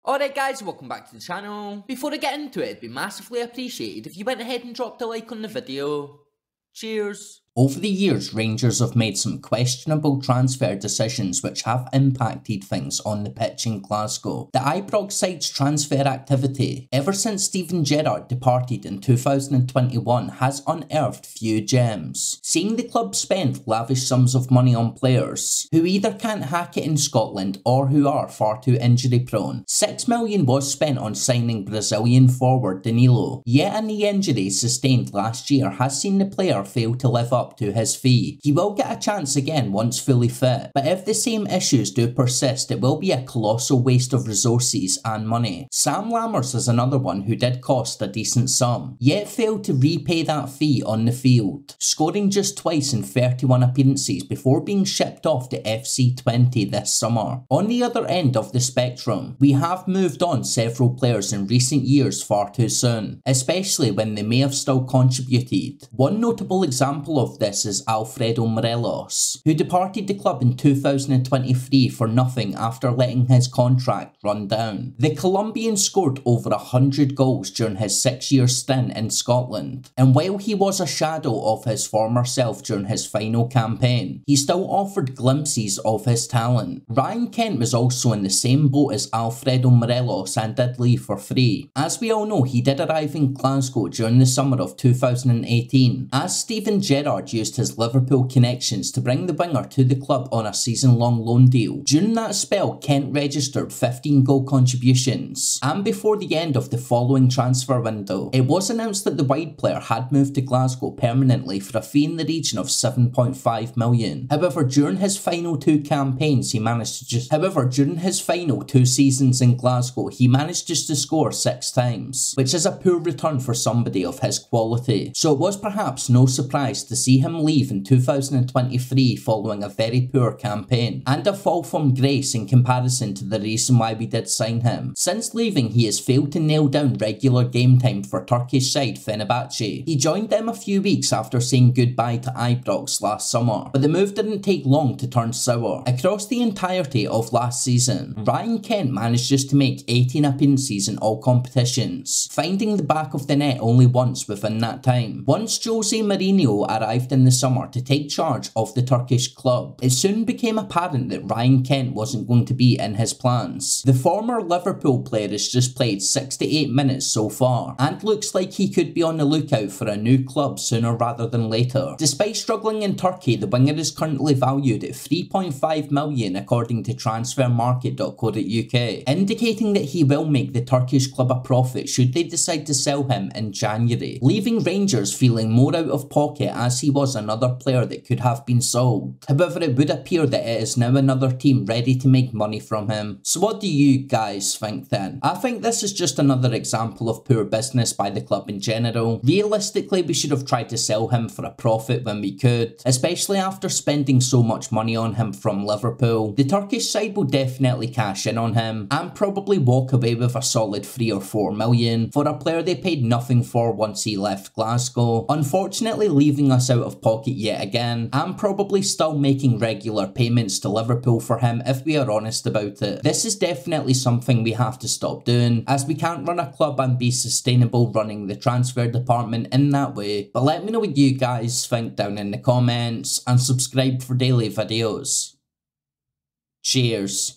Alright guys, welcome back to the channel. Before I get into it, it'd be massively appreciated if you went ahead and dropped a like on the video. Cheers. Over the years, Rangers have made some questionable transfer decisions which have impacted things on the pitch in Glasgow. The Ibrox side's transfer activity, ever since Steven Gerrard departed in 2021, has unearthed few gems. Seeing the club spend lavish sums of money on players who either can't hack it in Scotland or who are far too injury prone. $6 million was spent on signing Brazilian forward Danilo, yet any injury sustained last year has seen the player fail to live up to his fee. He will get a chance again once fully fit, but if the same issues do persist, it will be a colossal waste of resources and money. Sam Lammers is another one who did cost a decent sum, yet failed to repay that fee on the field, scoring just twice in 31 appearances before being shipped off to FC20 this summer. On the other end of the spectrum, we have moved on several players in recent years far too soon, especially when they may have still contributed. One notable example of this is Alfredo Morelos, who departed the club in 2023 for nothing after letting his contract run down. The Colombian scored over 100 goals during his 6-year stint in Scotland, and while he was a shadow of his former self during his final campaign, he still offered glimpses of his talent. Ryan Kent was also in the same boat as Alfredo Morelos and did leave for free. As we all know, he did arrive in Glasgow during the summer of 2018, as Steven Gerrard used his Liverpool connections to bring the winger to the club on a season-long loan deal. During that spell, Kent registered 15 goal contributions, and before the end of the following transfer window, it was announced that the wide player had moved to Glasgow permanently for a fee in the region of £7.5 million. However, during his final two seasons in Glasgow, he managed just to score 6 times, which is a poor return for somebody of his quality. So it was perhaps no surprise to see him leave in 2023 following a very poor campaign, and a fall from grace in comparison to the reason why we did sign him. Since leaving, he has failed to nail down regular game time for Turkish side Fenerbahce. He joined them a few weeks after saying goodbye to Ibrox last summer, but the move didn't take long to turn sour. Across the entirety of last season, Ryan Kent managed just to make 18 appearances in all competitions, finding the back of the net only once within that time. Once Jose Mourinho arrived in the summer to take charge of the Turkish club, it soon became apparent that Ryan Kent wasn't going to be in his plans. The former Liverpool player has just played 68 minutes so far, and looks like he could be on the lookout for a new club sooner rather than later. Despite struggling in Turkey, the winger is currently valued at £3.5 million according to transfermarket.co.uk, indicating that he will make the Turkish club a profit should they decide to sell him in January, leaving Rangers feeling more out of pocket as he was another player that could have been sold. However, it would appear that it is now another team ready to make money from him. So what do you guys think then? I think this is just another example of poor business by the club in general. Realistically, we should have tried to sell him for a profit when we could, especially after spending so much money on him from Liverpool. The Turkish side will definitely cash in on him and probably walk away with a solid 3 or 4 million for a player they paid nothing for once he left Glasgow, unfortunately leaving us out of pocket yet again, and probably still making regular payments to Liverpool for him if we are honest about it. This is definitely something we have to stop doing, as we can't run a club and be sustainable running the transfer department in that way. But let me know what you guys think down in the comments, and subscribe for daily videos. Cheers.